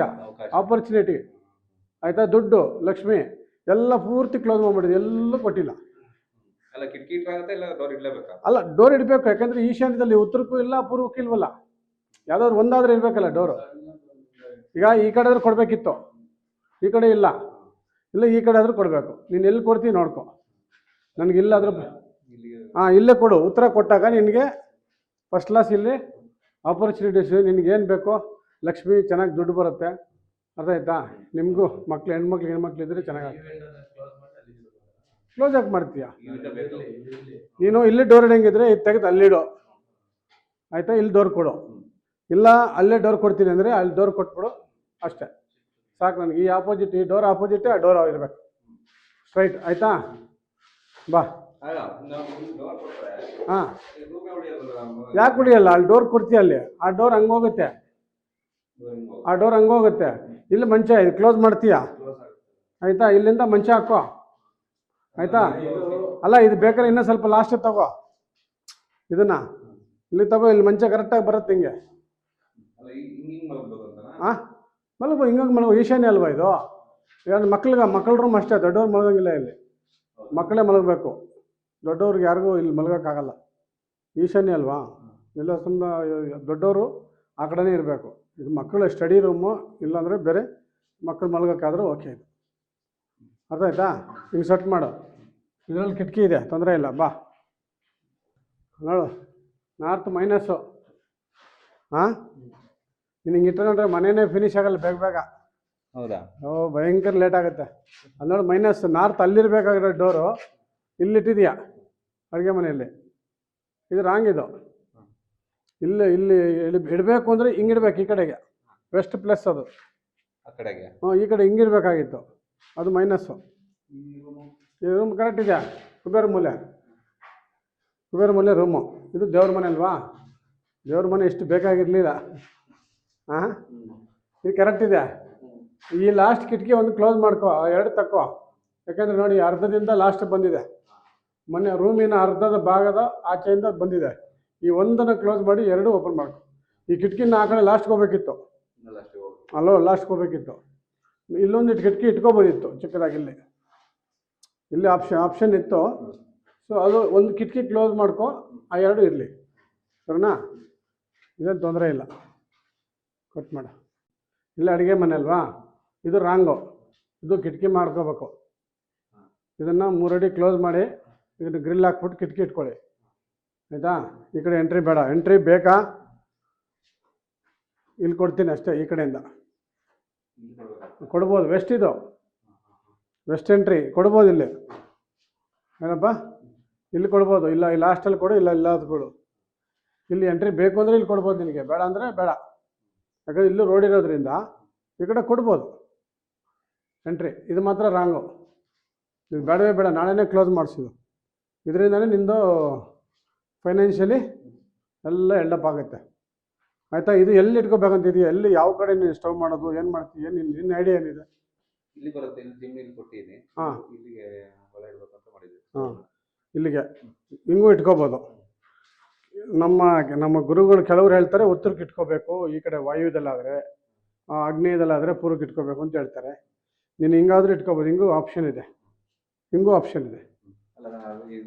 ಆಪರ್ಚುನಿಟಿ. ಆಯಿತಾ? ದುಡ್ಡು, ಲಕ್ಷ್ಮಿ ಎಲ್ಲ ಪೂರ್ತಿ ಕ್ಲೋಸ್ ಮಾಡಿಬಿಟ್ಟಿದೆ, ಎಲ್ಲೂ ಕೊಟ್ಟಿಲ್ಲ. ಅಲ್ಲ, ಡೋರ್ ಇಡಬೇಕು. ಯಾಕಂದರೆ ಈಶಾನ್ಯದಲ್ಲಿ ಉತ್ತರಕ್ಕೂ ಇಲ್ಲ, ಪೂರ್ವಕ್ಕೂ ಇಲ್ವಲ್ಲ, ಯಾವುದಾದ್ರು ಒಂದಾದ್ರೂ ಇರಬೇಕಲ್ಲ ಡೋರು. ಈಗ ಈ ಕಡೆ ಆದ್ರೂ ಕೊಡಬೇಕಿತ್ತು, ಈ ಕಡೆ ಇಲ್ಲ, ಈ ಕಡೆ ಆದರೂ ಕೊಡಬೇಕು. ನೀನು ಎಲ್ಲಿ ಕೊಡ್ತೀವಿ ನೋಡ್ಕೊ. ನನಗಿಲ್ಲಾದರೂ ಇಲ್ಲೇ ಕೊಡು. ಉತ್ತರ ಕೊಟ್ಟಾಗ ನಿನಗೆ ಫಸ್ಟ್ ಕ್ಲಾಸ್ ಇಲ್ಲಿ ಆಪರ್ಚುನಿಟೀಸ್. ನಿನಗೇನು ಬೇಕೋ ಲಕ್ಷ್ಮಿ, ಚೆನ್ನಾಗಿ ದುಡ್ಡು ಬರುತ್ತೆ. ಅರ್ಥ ಆಯ್ತಾ? ನಿಮಗೂ ಮಕ್ಳು, ಹೆಣ್ಮಕ್ಳು ಇದ್ರೆ ಚೆನ್ನಾಗಿ. ಕ್ಲೋಸ್ ಯಾಕೆ ಮಾಡ್ತೀಯ ನೀನು? ಇಲ್ಲಿ ಡೋರ್ ಇಡಂಗಿದ್ರೆ ಇದು ತೆಗೆದು ಅಲ್ಲಿಡು. ಆಯಿತಾ? ಇಲ್ಲಿ ಡೋರ್ ಕೊಡು. ಇಲ್ಲ ಅಲ್ಲೇ ಡೋರ್ ಕೊಡ್ತೀನಿ ಅಂದರೆ ಅಲ್ಲಿ ಡೋರ್ ಕೊಟ್ಬಿಡು, ಅಷ್ಟೇ ಸಾಕು ನನಗೆ. ಈ ಆಪೋಸಿಟ್, ಈ ಡೋರ್ ಆಪೋಸಿಟ್ ಆ ಡೋರ್ ಇರಬೇಕು, ಸ್ಟ್ರೈಟ್. ಆಯಿತಾ? ಬಾ. ಹಾಂ, ಯಾಕೆ ಉಳಿಯಲ್ಲ? ಅಲ್ಲಿ ಡೋರ್ ಕೊಡ್ತೀಯ, ಅಲ್ಲಿ ಆ ಡೋರ್ ಹಂಗೋಗುತ್ತೆ, ಆ ಡೋರ್ ಹಂಗೋಗುತ್ತೆ. ಇಲ್ಲಿ ಮಂಚ ಇದು ಕ್ಲೋಸ್ ಮಾಡ್ತೀಯ. ಆಯಿತಾ? ಇಲ್ಲಿಂದ ಮಂಚ ಹಾಕೋ. ಆಯಿತಾ? ಅಲ್ಲ, ಇದು ಬೇಕಾದ್ರೆ ಇನ್ನೂ ಸ್ವಲ್ಪ ಲಾಸ್ಟ್ ತಗೋ. ಇದನ್ನು ಇಲ್ಲಿ ತಗೋ, ಇಲ್ಲಿ ಮಂಚ ಕರೆಕ್ಟಾಗಿ ಬರುತ್ತೆ ಹಿಂಗೆ. ಹಾಂ, ಮಲಗು, ಹಿಂಗಾಗಿ ಮಲಗು. ಈಶಾನ್ಯ ಅಲ್ವಾ ಇದು? ಈಗ ಮಕ್ಕಳ ರೂಮ್ ಅಷ್ಟೇ, ದೊಡ್ಡವ್ರು ಮಲಗಂಗಿಲ್ಲ. ಇಲ್ಲಿ ಮಕ್ಕಳೇ ಮಲಗಬೇಕು, ದೊಡ್ಡವ್ರಿಗೆ ಯಾರಿಗೂ ಇಲ್ಲಿ ಮಲಗೋಕ್ಕಾಗಲ್ಲ. ಈಶಾನ್ಯ ಅಲ್ವಾ? ಇಲ್ಲ, ಸುಮ್ಮನೆ ದೊಡ್ಡವರು ಆ ಕಡೆನೇ ಇರಬೇಕು. ಇದು ಮಕ್ಕಳು ಸ್ಟಡಿ ರೂಮು, ಇಲ್ಲಾಂದರೆ ಬೇರೆ ಮಕ್ಕಳು ಮಲಗೋಕ್ಕಾದರೂ ಓಕೆ. ಇದು ಅರ್ಥ ಆಯ್ತಾ? ಹಿಂಗೆ ಸೆಟ್ ಮಾಡು. ಇದರಲ್ಲಿ ಕಿಟಕಿ ಇದೆ, ತೊಂದರೆ ಇಲ್ಲ. ಬಾ ನೋಡು, ನಾರ್ತ್ ಮೈನಸ್ಸು. ಹಾಂ, ನೀನು ಹಿಂಗೆ ಇಟ್ಕೊಂಡ್ರೆ ಮನೆಯೇ ಫಿನಿಶ್ ಆಗಲ್ಲ ಬೇಗ. ಹೌದಾ? ಭಯಂಕರ ಲೇಟ್ ಆಗುತ್ತೆ. ಅದು ನೋಡಿ ಮೈನಸ್. ನಾರ್ತ್ ಅಲ್ಲಿರಬೇಕಾಗಿರೋ ಡೋರು ಇಲ್ಲಿಟ್ಟಿದೆಯಾ ಅಡುಗೆ ಮನೆಯಲ್ಲಿ, ಇದು ರಾಂಗ್. ಇದು ಇಲ್ಲಿ ಇಡಬೇಕು ಅಂದರೆ ಹಿಂಗೆ ಇಡಬೇಕು, ಈ ಕಡೆಗೆ ವೆಸ್ಟ್ ಪ್ಲಸ್ ಅದು. ಈ ಕಡೆ ಹಿಂಗಿರ್ಬೇಕಾಗಿತ್ತು, ಅದು ಮೈನಸ್ಸು. ಈ ರೂಮ್ ಕರೆಕ್ಟ್ ಇದೆಯಾ? ಕುಬೇರ ಮೂಲೆ ರೂಮು. ಇದು ದೇವ್ರ ಮನೆ ಅಲ್ವಾ, ದೇವ್ರ ಮನೆ ಇಷ್ಟು ಬೇಕಾಗಿರಲಿಲ್ಲ. ಹಾಂ, ಇದು ಕರೆಕ್ಟ್ ಇದೆ. ಈ ಲಾಸ್ಟ್ ಕಿಟಕಿ ಒಂದು ಕ್ಲೋಸ್ ಮಾಡ್ಕೋ, ಎರಡು ತಕ್ಕೋ. ಯಾಕಂದರೆ ನೋಡಿ ಅರ್ಧದಿಂದ ಲಾಸ್ಟ್ ಬಂದಿದೆ, ಮೊನ್ನೆ ರೂಮಿನ ಅರ್ಧದ ಭಾಗದ ಆಚೆಯಿಂದ ಬಂದಿದೆ. ಈ ಒಂದನ್ನು ಕ್ಲೋಸ್ ಮಾಡಿ ಎರಡು ಓಪನ್ ಮಾಡ್ಕೊ. ಈ ಕಿಟಕಿನ ಆ ಕಡೆ ಲಾಸ್ಟ್ಗೆ ಹೋಗ್ಬೇಕಿತ್ತು, ಅಲ್ಲೋ ಲಾಸ್ಟ್ಗೆ ಹೋಗ್ಬೇಕಿತ್ತು. ಇಲ್ಲೊಂದು ಕಿಟಕಿ ಇಟ್ಕೋಬೋದಿತ್ತು ಚಿಕ್ಕದಾಗಿ, ಇಲ್ಲಿ ಆಪ್ಷನ್ ಇತ್ತು. ಸೊ ಅದು ಒಂದು ಕಿಟಕಿ ಕ್ಲೋಸ್ ಮಾಡ್ಕೊ, ಆ ಎರಡು ಇರಲಿ, ಸರಿನಾ? ಇದೇನು ತೊಂದರೆ ಇಲ್ಲ, ಕಟ್ ಮಾಡು. ಇಲ್ಲ ಅಡುಗೆ ಮನೆ ಅಲ್ವಾ, ಇದು ರಾಂಗು, ಇದು ಕಿಟಕಿ ಮಾಡ್ಕೋಬೇಕು. ಇದನ್ನು 3 ಅಡಿ ಕ್ಲೋಸ್ ಮಾಡಿ ಇದನ್ನು ಗ್ರಿಲ್ ಹಾಕ್ಬಿಟ್ಟು ಕಿಟಕಿ ಇಟ್ಕೊಳ್ಳಿ, ಆಯಿತಾ? ಈ ಕಡೆ ಎಂಟ್ರಿ ಬೇಡ. ಎಂಟ್ರಿ ಬೇಕಾ? ಇಲ್ಲಿ ಕೊಡ್ತೀನಿ ಅಷ್ಟೇ, ಈ ಕಡೆಯಿಂದ ಕೊಡ್ಬೋದು. ವೆಸ್ಟ್ ಇದು, ವೆಸ್ಟ್ ಎಂಟ್ರಿ ಕೊಡ್ಬೋದು. ಇಲ್ಲಿ ಏನಪ್ಪ, ಇಲ್ಲಿ ಕೊಡ್ಬೋದು. ಇಲ್ಲ ಇಲ್ಲಿ ಲಾಸ್ಟಲ್ಲಿ ಕೊಡು, ಇಲ್ಲ ಇಲ್ಲ ಅದು ಕೊಡು. ಇಲ್ಲಿ ಎಂಟ್ರಿ ಬೇಕು ಅಂದರೆ ಇಲ್ಲಿ ಕೊಡ್ಬೋದು, ನಿನಗೆ ಬೇಡ ಅಂದರೆ ಬೇಡ. ಯಾಕಂದರೆ ಇಲ್ಲೂ ರೋಡ್ ಇರೋದ್ರಿಂದ ಈ ಕಡೆ ಕೊಡ್ಬೋದು ಎಂಟ್ರಿ. ಇದು ಮಾತ್ರ ರಾಂಗು, ಇದು ಬೇಡವೇ ಬೇಡ, ನಾಳೆನೇ ಕ್ಲೋಸ್ ಮಾಡಿಸಿದ್ದು. ಇದರಿಂದನೇ ನಿಂದು ಫೈನಾನ್ಷಿಯಲಿ ಎಲ್ಲ ಎಲ್ಡಪ್ ಆಗುತ್ತೆ, ಆಯಿತಾ? ಇದು ಎಲ್ಲಿ ಇಟ್ಕೋಬೇಕಂತಿದೆಯಾ, ಎಲ್ಲಿ ಯಾವ ಕಡೆ ನೀನು ಸ್ಟವ್ ಮಾಡೋದು, ಏನು ಮಾಡ್ತೀವಿ, ನಿನ್ನ ಐಡಿಯಾ ಏನಿದೆ? ಇಲ್ಲಿ ಬರುತ್ತೆ, ಇಲ್ಲಿ ಚಿಮ್ನಿ ಕೊಟ್ಟಿದ್ದೀನಿ. ಹಾಂ, ಇಲ್ಲಿಗೆ ಹೊಲ ಇಡ್ಬೇಕಂತ ಮಾಡಿದ್ವಿ. ಹಾಂ, ಇಲ್ಲಿಗೆ ಹಿಂಗೂ ಇಟ್ಕೋಬೋದು. ನಮ್ಮ ಗುರುಗಳು ಕೆಲವರು ಹೇಳ್ತಾರೆ ಉತ್ತರಕ್ಕೆ ಇಟ್ಕೋಬೇಕು, ಈ ಕಡೆ ವಾಯುವ್ಯದಲ್ಲಾದರೆ, ಆಗ್ನೇಯದಲ್ಲಾದರೆ ಪೂರ್ವಕ್ಕೆ ಇಟ್ಕೋಬೇಕು ಅಂತ ಹೇಳ್ತಾರೆ. ನೀನು ಹಿಂಗಾದ್ರೂ ಇಟ್ಕೋಬೋದು, ಹಿಂಗೂ ಆಪ್ಷನ್ ಇದೆ, ಹಿಂಗೂ ಆಪ್ಷನ್ ಇದೆ.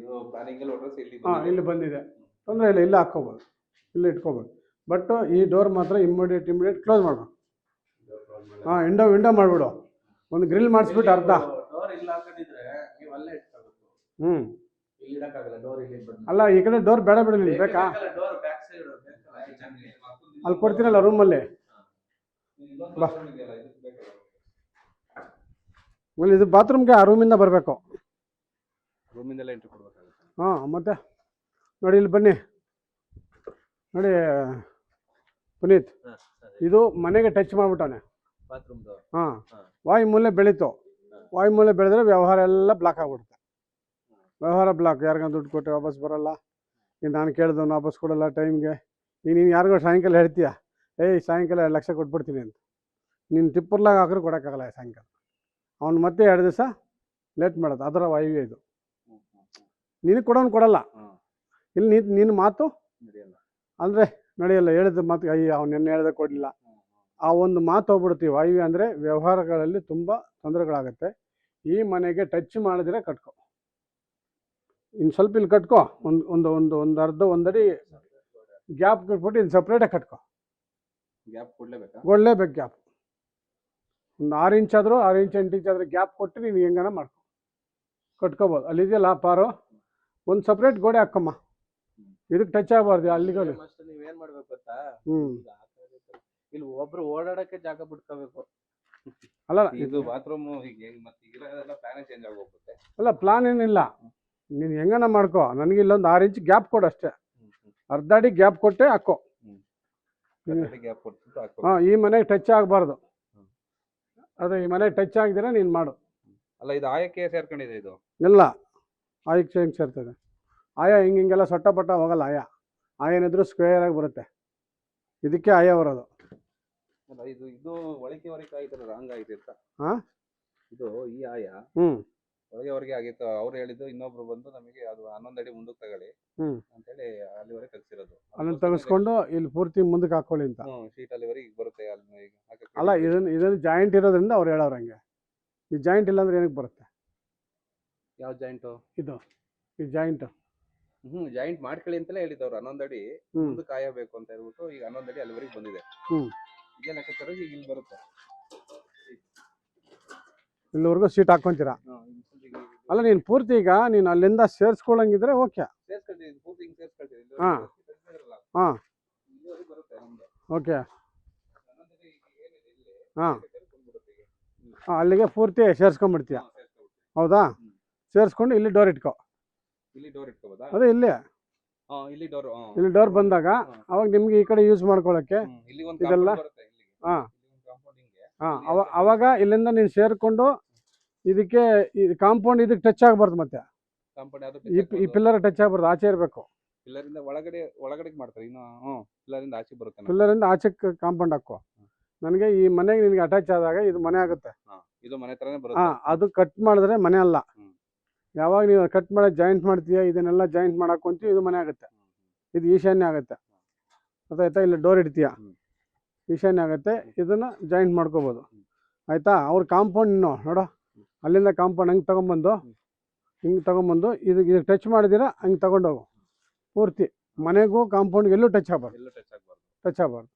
ಹಾಂ, ಇಲ್ಲಿ ಬಂದಿದೆ, ತೊಂದರೆ ಇಲ್ಲ, ಇಲ್ಲಿ ಹಾಕ್ಕೋಬೋದು, ಇಲ್ಲಿ ಇಟ್ಕೋಬೋದು. ಬಟ್ ಈ ಡೋರ್ ಮಾತ್ರ ಇಮಿಡಿಯೇಟ್ ಕ್ಲೋಸ್ ಮಾಡಬೇಕು. ಹಾಂ, ವಿಂಡೋ ಮಾಡಿಬಿಡು, ಒಂದು ಗ್ರಿಲ್ ಮಾಡಿಸ್ಬಿಟ್ಟು ಅರ್ಧ. ಹ್ಞೂ, ಅಲ್ಲ ಈ ಕಡೆ ಡೋರ್ ಬೇಡ ಬಿಡಿ, ನಿಮ್ಗೆ ಬೇಕಾ? ಅಲ್ಲಿ ಕೊಡ್ತೀನಲ್ಲ ರೂಮಲ್ಲಿ. ಇದು ಬಾತ್ರೂಮ್ಗೆ ಆ ರೂಮಿಂದ ಬರಬೇಕು, ರೂಮಿಂದೆಲ್ಲ ಎಂಟ್ರಿ ಕೊಡಬೇಕಾಗುತ್ತೆ. ಹಾಂ, ಮತ್ತೆ ನೋಡಿ ಇಲ್ಲಿ ಬನ್ನಿ, ನೋಡಿ ಪುನೀತ್, ಇದು ಮನೆಗೆ ಟಚ್ ಮಾಡಿಬಿಟ್ಟವನೆ. ಹಾಂ, ವಾಯುಮೂಲೆ ಬೆಳೀತು. ವಾಯುಮೂಲೆ ಬೆಳೆದ್ರೆ ವ್ಯವಹಾರ ಎಲ್ಲ ಬ್ಲಾಕ್ ಆಗಿಬಿಡುತ್ತೆ. ವ್ಯವಹಾರ ಬ್ಲಾಕ್. ಯಾರಿಗಾನ ದುಡ್ಡು ಕೊಟ್ಟರೆ ವಾಪಸ್ ಬರೋಲ್ಲ, ಈಗ ನಾನು ಕೇಳಿದವನು ವಾಪಸ್ ಕೊಡೋಲ್ಲ ಟೈಮ್ಗೆ. ಈಗ ನೀನು ಯಾರಿಗೋ ಸಾಯಂಕಾಲ ಹೇಳ್ತೀಯ, ಸಾಯಂಕಾಲ 2 ಲಕ್ಷ ಕೊಟ್ಬಿಡ್ತೀನಿ ಅಂತ, ನೀನು ಟಿಪ್ಪರ್ಲಾಗ ಹಾಕಿದ್ರೆ ಕೊಡೋಕ್ಕಾಗಲ್ಲ ಸಾಯಂಕಾಲ. ಅವ್ನು ಮತ್ತೆ 2 ದಿವಸ ಲೇಟ್ ಮಾಡೋದು, ಅದರ ವಾಯುವ್ಯ ಇದು. ನಿನಗೆ ಕೊಡೋನು ಕೊಡಲ್ಲ, ಇಲ್ಲಿ ನೀನು ಮಾತು ಅಂದರೆ ನಡೆಯಲ್ಲ. ಹೇಳಿದ ಮಾತು ಅವ್ನು ನೆನ್ನೆ ಹೇಳ್ದೆ ಕೊಡಲಿಲ್ಲ, ಆ ಒಂದು ಮಾತು ಹೋಗ್ಬಿಡ್ತೀವಿ. ವಾಯುವ್ಯ ಅಂದರೆ ವ್ಯವಹಾರಗಳಲ್ಲಿ ತುಂಬ ತೊಂದರೆಗಳಾಗುತ್ತೆ. ಈ ಮನೆಗೆ ಟಚ್ ಮಾಡಿದ್ರೆ ಕಟ್ಕೊ, ಇನ್ನು ಸ್ವಲ್ಪ ಇಲ್ಲಿ ಕಟ್ಕೊ, ಒಂದು ಅರ್ಧ 1 ಅಡಿ ಗ್ಯಾಪ್ ಕೊಟ್ಬಿಟ್ಟು ಇನ್ನು ಸಪ್ರೇಟಾಗಿ ಕಟ್ಕೊ. ಗ್ಯಾಪ್ ಕೊಡಲೇಬೇಕು ಗ್ಯಾಪ್. ಒಂದು 6 ಇಂಚ್ ಆದರೂ 6 ಇಂಚ್ 8 ಇಂಚ್ ಆದರೆ ಗ್ಯಾಪ್ ಕೊಟ್ಟು ನೀನು ಹೆಂಗನ ಮಾಡ್ಕೊ ಕಟ್ಕೋಬೋದು. ಅಲ್ಲಿದೆಯಲ್ಲ ಪಾರು, ಒಂದು ಸಪ್ರೇಟ್ ಗೋಡೆ ಹಾಕಮ್ಮ, ಇದಕ್ಕೆ ಟಚ್ ಆಗಬಾರ್ದು ಅಲ್ಲಿಗೆ. ನೀವೇನ್ ಮಾಡ್ಬೇಕು ಗೊತ್ತಾ, ಇಲ್ಲಿ ಒಬ್ರು ಓಡಾಡಕ್ಕೆ ಜಾಗ ಬಿಟ್ಕೋಬೇಕು. ಅಲ್ಲ ಇದು ಬಾತ್ರೂಮ್ ಹೀಗೆ ಮತ್ತೆ ಇರೋದೆಲ್ಲ ಪ್ಲಾನ್ ಚೇಂಜ್ ಆಗೋಗುತ್ತೆ. ಅಲ್ಲ ಪ್ಲಾನ್ ಏನಿಲ್ಲ, ನೀನು ಹೆಂಗನ ಮಾಡ್ಕೋ. ನನಗೆ ಇಲ್ಲೊಂದು 6 ಇಂಚ್ ಗ್ಯಾಪ್ ಕೊಡು ಅಷ್ಟೇ, ಅರ್ಧ ಅಡಿ ಗ್ಯಾಪ್ ಕೊಟ್ಟೆ ಹಾಕೋ. ಹಾಂ, ಈ ಮನೆಗೆ ಟಚ್ ಆಗಬಾರ್ದು. ಅದೇ ಈ ಮನೆಗೆ ಟಚ್ ಆಗಿದ್ರೆ ನೀನು ಮಾಡು. ಅಲ್ಲ ಇದು ಆಯಕ್ಕೆ ಸೇರ್ಕೊಂಡಿದೆ, ಇದು ಎಲ್ಲ ಆಯಕ್ಕೆ ಹೆಂಗೆ ಸೇರ್ತದೆ. ಆಯ ಹಿಂಗೆಲ್ಲ ಸೊಟ್ಟ ಪಟ್ಟ ಹೋಗಲ್ಲ. ಆಯನಿದ್ರು ಸ್ಕ್ವೇರ್ ಆಗಿ ಬರುತ್ತೆ, ಇದಕ್ಕೆ ಆಯ ಬರೋದು. ಅಲ್ಲ ಇದು ಒಳಗೆ ಆಯ್ತಲ್ಲ, ರಾಂಗ್ ಆಯ್ತು. ಹಾಂ, ಇದು ಈ ಆಯ ಹೊರಗೆ ಆಗಿತ್ತು. ಅವ್ರು ಹೇಳಿದ್ದು ಇನ್ನೊಬ್ರು ಬಂದು ನಮಗೆ ಅದು 11 ಅಡಿ ಮುಂದಕ್ಕೆ ತಗೊಳ್ಳಿ ಅಂತೇಳಿ ಅಲ್ಲಿವರೆಗೆ ತೆಗ್ಸಿರೋದು. ಅದನ್ನ ತೆಗೆಸ್ಕೊಂಡು ಇಲ್ಲಿ ಪೂರ್ತಿ ಮುಂದಕ್ಕೆ ಹಾಕೊಳ್ಳಿ ಅಂತ. ಶೀಟ್ ಅಲ್ಲಿವರೆಗೆ ಬರುತ್ತೆ. ಅಲ್ಲ ಇದನ್ನು ಜಾಯಿಂಟ್ ಇರೋದ್ರಿಂದ ಅವ್ರು ಹೇಳೋರು ಹಂಗೆ. ಈ ಜಾಯಿಂಟ್ ಇಲ್ಲ ಅಂದ್ರೆ ಏನಕ್ಕೆ ಬರುತ್ತೆ? ಯಾವ ಜಾಯಿಂಟು? ಇದು ಈ ಜಾಯಿಂಟ್. ಜಾಯಿಂಟ್ ಮಾಡ್ಕೊಳ್ಳಿ ಅಂತಲೇ ಹೇಳಿದವ್ರು. 11 ಅಡಿ ಮುಂದಕ್ಕೆ ಕಾಯಬೇಕು ಅಂತ ಹೇಳ್ಬಿಟ್ಟು ಈಗ 11 ಅಡಿ ಅಲ್ಲಿವರೆಗೆ ಬಂದಿದೆ. ಈಗ ಲೆಕ್ಕಾಚಾರ ಈಗ ಇಲ್ಲಿ ಬರುತ್ತೆ, ಇಲ್ಲಿವರೆಗೂ ಸೀಟ್ ಹಾಕೊಂತೀರಾ. ಅಲ್ಲ ನೀನು ಪೂರ್ತಿ ಈಗ ನೀನು ಅಲ್ಲಿಂದ ಸೇರಿಸ್ಕೊಳ್ಳಂಗಿದ್ರೆ ಓಕೆ. ಹಾಂ ಹಾಂ ಓಕೆ. ಹಾಂ ಹಾಂ, ಅಲ್ಲಿಗೆ ಪೂರ್ತಿ ಸೇರಿಸ್ಕೊಂಡ್ಬಿಡ್ತೀಯ, ಹೌದಾ? ಸೇರಿಸ್ಕೊಂಡು ಇಲ್ಲಿ ಡೋರ್ ಇಟ್ಕೋ. ಅದೇ ಇಲ್ಲಿ ಡೋರ್ ಬಂದಾಗ ಅವಾಗ ನಿಮ್ಗೆ ಈ ಕಡೆ ಯೂಸ್ ಮಾಡ್ಕೊಳ್ಳೋಕ್ಕೆ ಇದೆಲ್ಲ. ಹಾಂ ಹಾಂ, ಅವಾಗ ಇಲ್ಲಿಂದ ನೀನು ಸೇರಿಕೊಂಡು ಇದಕ್ಕೆ ಕಾಂಪೌಂಡ್ ಇದಕ್ಕೆ ಟಚ್ ಆಗಬಾರ್ದು. ಮತ್ತೆ ಈ ಪಿಲ್ಲರ್ ಟಚ್ ಆಗಬಾರ್ದು, ಆಚೆ ಇರಬೇಕು. ಪಿಲ್ಲರ್ ಇಂದ ಒಳಗಡೆ ಮಾಡ್ತಾರೆ ಇನ್ನು. ಪಿಲ್ಲರ್ ಇಂದ ಆಚೆ ಬರುತ್ತೆ ನಮ್ಗೆ. ಪಿಲ್ಲರಿಂದ ಆಚೆಗೆ ಕಾಂಪೌಂಡ್ ಹಾಕೋ. ನನಗೆ ಈ ಮನೆಗೆ ನಿನಗೆ ಅಟ್ಯಾಚ್ ಆದಾಗ ಇದು ಮನೆ ಆಗುತ್ತೆ. ಇದು ಮನೆ ತರನೇ ಹಾಂ, ಬರುತ್ತೆ. ಅದು ಕಟ್ ಮಾಡಿದ್ರೆ ಮನೆ ಅಲ್ಲ. ಹ್ಮ್. ಯಾವಾಗ ನೀವು ಕಟ್ ಮಾಡಿ ಜಾಯಿಂಟ್ ಮಾಡ್ತೀಯ, ಇದನ್ನೆಲ್ಲ ಜಾಯಿಂಟ್ ಮಾಡಾಕೊಂತೀವಿ, ಇದು ಮನೆ ಆಗುತ್ತೆ. ಇದು ಈಶಾನ್ಯ ಆಗುತ್ತೆ. ಗೊತ್ತಾಯ್ತಾ? ಇಲ್ಲಿ ಡೋರ್ ಇಡ್ತೀಯ, ಈಶಾನ್ಯ ಆಗುತ್ತೆ. ಇದನ್ನು ಜಾಯಿಂಟ್ ಮಾಡ್ಕೋಬೋದು. ಆಯಿತಾ? ಅವ್ರ ಕಾಂಪೌಂಡ್ ನೋಡೋ, ಅಲ್ಲಿಂದ ಕಾಂಪೌಂಡ್ ಹಂಗೆ ತೊಗೊಂಬಂದು ಇದು ಟಚ್ ಮಾಡಿದಿರ ಹಂಗೆ ತೊಗೊಂಡೋಗು ಪೂರ್ತಿ. ಮನೆಗೂ ಕಾಂಪೌಂಡ್ಗೆ ಎಲ್ಲೂ ಟಚ್ ಆಗಬಾರ್ದು. ಟಚ್ ಆಗಬಾರ್ದು.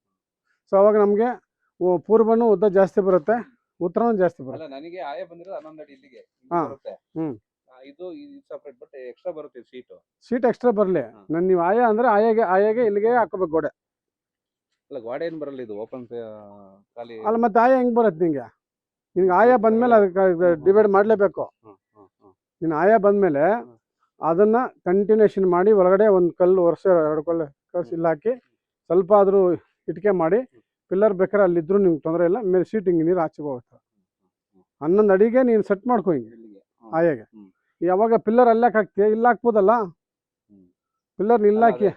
ಸೊ ಅವಾಗ ನಮಗೆ ಪೂರ್ವನೂ ಉದ್ದ ಜಾಸ್ತಿ ಬರುತ್ತೆ, ಉತ್ತರನೂ ಜಾಸ್ತಿ ಬರುತ್ತೆ. ನನಗೆ ಆಯ ಬಂದಿರೋದು 11 ಅಡಿ ಇಲ್ಲಿಗೆ ಬರುತ್ತೆ. ಇದು ಸಪರೇಟ್ ಬಟ್ ಎಕ್ಸ್ಟ್ರಾ ಬರುತ್ತೆ ಸೀಟ್ ಎಕ್ಸ್ಟ್ರಾ ಬರಲಿ. ನೀವು ಆಯ ಅಂದರೆ ಆಯಾಗೆ ಇಲ್ಲಿಗೆ ಹಾಕೋಬೇಕು ಗೋಡೆ. ಅಲ್ಲ, ಗೋಡೆ ಏನು ಬರಲ್ಲ, ಇದು ಓಪನ್ ಖಾಲಿ. ಅಲ್ಲ ಮತ್ತೆ ಆಯ ಹೆಂಗೆ ಬರುತ್ತೆ ನಿಂಗೆ ಆಯ ಬಂದಮೇಲೆ ಅದಕ್ಕೆ ಡಿವೈಡ್ ಮಾಡಲೇಬೇಕು. ನೀನು ಆಯ ಬಂದಮೇಲೆ ಅದನ್ನು ಕಂಟಿನ್ಯೂಷನ್ ಮಾಡಿ ಒಳಗಡೆ ಒಂದು ಕಲ್ಲು ವರ್ಷ 2 ಕಲ್ಲು ಇಲ್ಲ ಹಾಕಿ ಸ್ವಲ್ಪ ಆದರೂ ಇಟ್ಕೆ ಮಾಡಿ ಪಿಲ್ಲರ್ ಬೇಕಾದ್ರೆ ಅಲ್ಲಿದ್ದರೂ ನಿಮ್ಗೆ ತೊಂದರೆ ಇಲ್ಲ. ಮೇಲೆ ಸೀಟ್ ಹಿಂಗೆ ನೀರು ಆಚೆಗೆ ಹೋಗುತ್ತೆ. 11 ಅಡಿಗೆ ನೀನು ಸೆಟ್ ಮಾಡ್ಕೊ ಹಿಂಗೆ ಆಯಾಗೆ. ಯಾವಾಗ ಪಿಲ್ಲರ್ ಅಲ್ಲಾಕ್ ಹಾಕ್ತೀಯ, ಇಲ್ಲ ಹಾಕ್ಬೋದಲ್ಲ. ಪಿಲ್ಲರ್ ಇಲ್ಲ ಹಾಕಿ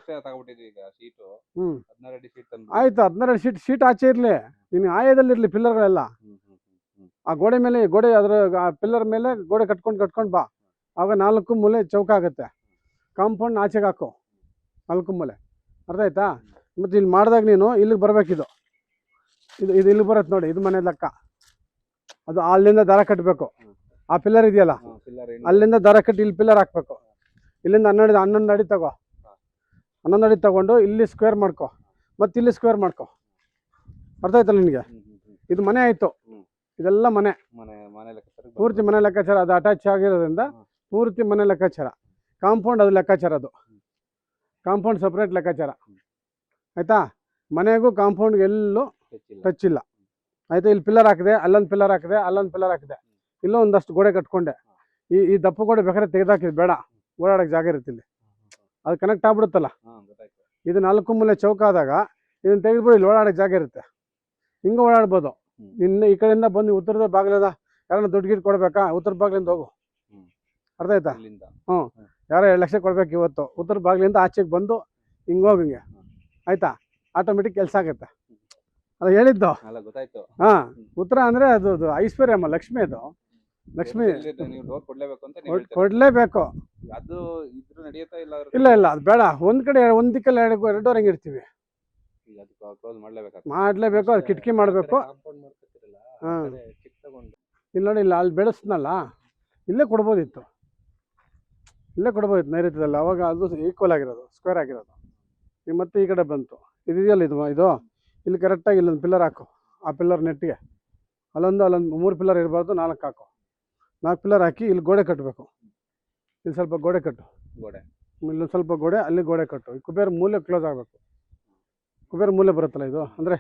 ಆಯ್ತು. 16 ಅಡಿ ಸೀಟ್ ಆಚೆ ಇರಲಿ, ನೀನು ಆಯದಲ್ಲಿರಲಿ ಪಿಲ್ಲರ್ಗಳೆಲ್ಲ. ಆ ಗೋಡೆ ಮೇಲೆ ಅದರ ಪಿಲ್ಲರ್ ಮೇಲೆ ಗೋಡೆ ಕಟ್ಕೊಂಡು ಬಾ. ಆವಾಗ 4 ಮೂಲೆ ಚೌಕ ಆಗುತ್ತೆ. ಕಾಂಪೌಂಡ್ ಆಚೆಗೆ ಹಾಕು 4 ಮೂಲೆ. ಅರ್ಥ ಆಯ್ತಾ? ಮತ್ತು ಇಲ್ಲಿ ಮಾಡಿದಾಗ ನೀನು ಇಲ್ಲಿಗೆ ಬರಬೇಕಿದು. ಇದು ಇಲ್ಲಿಗೆ ಬರುತ್ತೆ ನೋಡಿ, ಇದು ಮನೆ ಲೆಕ್ಕ. ಅದು ಅಲ್ಲಿಂದ ದಾರ ಕಟ್ಟಬೇಕು. ಆ ಪಿಲ್ಲರ್ ಇದೆಯಲ್ಲ, ಅಲ್ಲಿಂದ ದಾರ ಕಟ್ಟಿ ಇಲ್ಲಿ ಪಿಲ್ಲರ್ ಹಾಕಬೇಕು. ಇಲ್ಲಿಂದ 11 ಅಡಿ ತಗೋ. 11 ಅಡಿ ತಗೊಂಡು ಇಲ್ಲಿ ಸ್ಕ್ವೇರ್ ಮಾಡ್ಕೊ, ಮತ್ತು ಇಲ್ಲಿ ಸ್ಕ್ವೇರ್ ಮಾಡ್ಕೊ. ಅರ್ಥ ಆಯ್ತಲ್ಲ ನಿನಗೆ? ಇದು ಮನೆ ಆಯಿತು. ಇದೆಲ್ಲ ಮನೆ ಪೂರ್ತಿ ಮನೆ ಲೆಕ್ಕಾಚಾರ. ಅದು ಅಟ್ಯಾಚ್ ಆಗಿರೋದ್ರಿಂದ ಪೂರ್ತಿ ಮನೆ ಲೆಕ್ಕಾಚಾರ. ಕಾಂಪೌಂಡ್ ಅದು ಲೆಕ್ಕಾಚಾರ, ಅದು ಕಾಂಪೌಂಡ್ ಸಪ್ರೇಟ್ ಲೆಕ್ಕಾಚಾರ. ಆಯಿತಾ? ಮನೆಗೂ ಕಾಂಪೌಂಡ್ಗೆ ಎಲ್ಲೂ ಟಚ್ ಇಲ್ಲ. ಆಯಿತಾ? ಇಲ್ಲಿ ಪಿಲ್ಲರ್ ಹಾಕಿದೆ, ಅಲ್ಲೊಂದು ಪಿಲ್ಲರ್ ಹಾಕಿದೆ, ಅಲ್ಲೊಂದು ಪಿಲ್ಲರ್ ಹಾಕಿದೆ, ಇಲ್ಲೂ ಒಂದಷ್ಟು ಗೋಡೆ ಕಟ್ಕೊಂಡೆ. ಈ ದಪ್ಪ ಗೋಡೆ ಬೇಕಾದ್ರೆ ತೆಗೆದಾಕಿದ್ ಬೇಡ, ಓಡಾಡೋಕ್ಕೆ ಜಾಗ ಇರುತ್ತೆ ಇಲ್ಲಿ. ಅದು ಕನೆಕ್ಟ್ ಆಗ್ಬಿಡುತ್ತಲ್ಲ. ಇದು 4 ಮೂಲೆ ಚೌಕ ಆದಾಗ ಇದನ್ನು ತೆಗೆದ್ಬಿಡು, ಇಲ್ಲಿ ಓಡಾಡೋಕ್ಕೆ ಜಾಗ ಇರುತ್ತೆ. ಹಿಂಗೆ ಓಡಾಡ್ಬೋದು. ಇನ್ನು ಈ ಕಡೆಯಿಂದ ಬಂದು ಉತ್ತರದ ಬಾಗಿಲದ ಯಾರನ್ನ ದುಡ್ಡು ಗಿಟ್ಟು ಕೊಡ್ಬೇಕಾ, ಉತ್ತರ ಬಾಗಿಲಿಂದ ಹೋಗು. ಅರ್ಥ ಆಯ್ತಾ? ಯಾರೋ 2 ಲಕ್ಷ ಕೊಡ್ಬೇಕು ಇವತ್ತು. ಉತ್ತರ ಬಾಗಿಲಿಂದ ಆಚೆಗೆ ಬಂದು ಹಿಂಗೆ ಹೋಗಂಗೆ. ಆಯ್ತಾ? ಆಟೋಮೆಟಿಕ್ ಕೆಲಸ ಆಗುತ್ತೆ. ಅದು ಹೇಳಿದ್ದು. ಹಾಂ, ಉತ್ತರ ಅಂದರೆ ಅದು ಐಶ್ವರ್ಯಮ್ಮ, ಲಕ್ಷ್ಮಿ. ಅದು ಲಕ್ಷ್ಮಿ ಕೊಡ್ಲೇಬೇಕು. ಇಲ್ಲ ಅದು ಬೇಡ. ಒಂದು ಕಡೆ ಒಂದು ದಿಕ್ಕಲ್ಲಿ 2 ಡೋರ್ ಹೆಂಗೆ ಇರ್ತೀವಿ, ಮಾಡಲೇಬೇಕು. ಅದು ಕಿಟಕಿ ಮಾಡಬೇಕು. ಹಾಂ, ಇಲ್ಲಿ ನೋಡಿ, ಇಲ್ಲ ಅಲ್ಲಿ ಬೆಳೆಸ್ನಲ್ಲ, ಇಲ್ಲೇ ಕೊಡ್ಬೋದಿತ್ತು ನೈಋತ್ಯದಲ್ಲಿ. ಅವಾಗ ಅದು ಈಕ್ವಲ್ ಆಗಿರೋದು, ಸ್ಕ್ವೇರ್ ಆಗಿರೋದು. ಈಗ ಮತ್ತೆ ಈ ಕಡೆ ಬಂತು. ಇದೆಯಲ್ಲ ಇದು ಇಲ್ಲಿ ಕರೆಕ್ಟಾಗಿ ಇಲ್ಲೊಂದು ಪಿಲ್ಲರ್ ಹಾಕು. ಆ ಪಿಲ್ಲರ್ ನೆಟ್ಟಿಗೆ ಅಲ್ಲೊಂದು 3 ಪಿಲ್ಲರ್ ಇರಬಾರ್ದು, 4 ಹಾಕು. 4 ಪಿಲ್ಲರ್ ಹಾಕಿ ಇಲ್ಲಿ ಗೋಡೆ ಕಟ್ಟಬೇಕು. ಇಲ್ಲಿ ಸ್ವಲ್ಪ ಗೋಡೆ ಕಟ್ಟು, ಇಲ್ಲೊಂದು ಸ್ವಲ್ಪ ಗೋಡೆ, ಅಲ್ಲಿ ಗೋಡೆ ಕಟ್ಟು. ಈ ಕುಬೇರ ಮೂಲೆ ಕ್ಲೋಸ್ ಆಗಬೇಕು. ಕುಬೇರ ಮೂಲೆ ಬರುತ್ತಲ್ಲ ಇದು, ಅಂದರೆ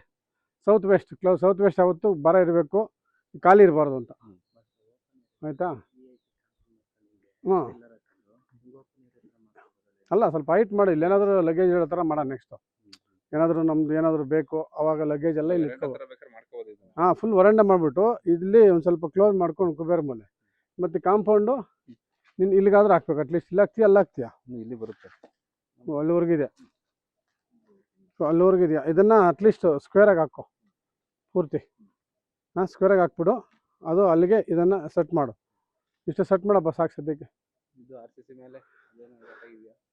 ಸೌತ್ ವೆಸ್ಟ್ ಯಾವತ್ತು ಬರ ಇರಬೇಕು, ಖಾಲಿ ಇರಬಾರ್ದು ಅಂತ. ಆಯಿತಾ? ಹಾಂ, ಅಲ್ಲ ಸ್ವಲ್ಪ ಹೈಟ್ ಮಾಡಿ. ಇಲ್ಲಿ ಏನಾದರೂ ಲಗೇಜ್ ಇಡೋ ಥರ ಮಾಡೋಣ. ನೆಕ್ಸ್ಟು ನಮ್ದು ಏನಾದರೂ ಬೇಕು ಅವಾಗ ಲಗೇಜ್ ಎಲ್ಲ ಇಲ್ಲಿ ಹಾಂ, ಫುಲ್ ವರಂಡ ಮಾಡಿಬಿಟ್ಟು ಇಲ್ಲಿ ಒಂದು ಸ್ವಲ್ಪ ಕ್ಲೋಸ್ ಮಾಡ್ಕೊಂಡು ಕುಬೇರ ಮೂಲೆ. ಮತ್ತು ಕಾಂಪೌಂಡು ನೀನು ಇಲ್ಲಿಗಾದ್ರೂ ಹಾಕ್ಬೇಕು. ಅಟ್ಲೀಸ್ಟ್ ಇಲ್ಲಿ ಹಾಕ್ತೀಯ, ಅಲ್ಲಿ ಹಾಕ್ತೀಯ, ಇಲ್ಲಿ ಬರುತ್ತೆ. ಅಲ್ಲಿವರೆಗಿದೆಯಾ ಇದನ್ನು ಅಟ್ಲೀಸ್ಟ್ ಸ್ಕ್ವೇರಾಗಿ ಹಾಕೋ ಪೂರ್ತಿ. ಹಾಂ, ಸ್ಕ್ವೇರಾಗಿ ಹಾಕ್ಬಿಡು. ಅದು ಅಲ್ಲಿಗೆ ಇದನ್ನು ಸೆಟ್ ಮಾಡು. ಇಷ್ಟು ಸೆಟ್ ಮಾಡಪ್ಪ, ಸಾಕು ಸದ್ಯಕ್ಕೆ.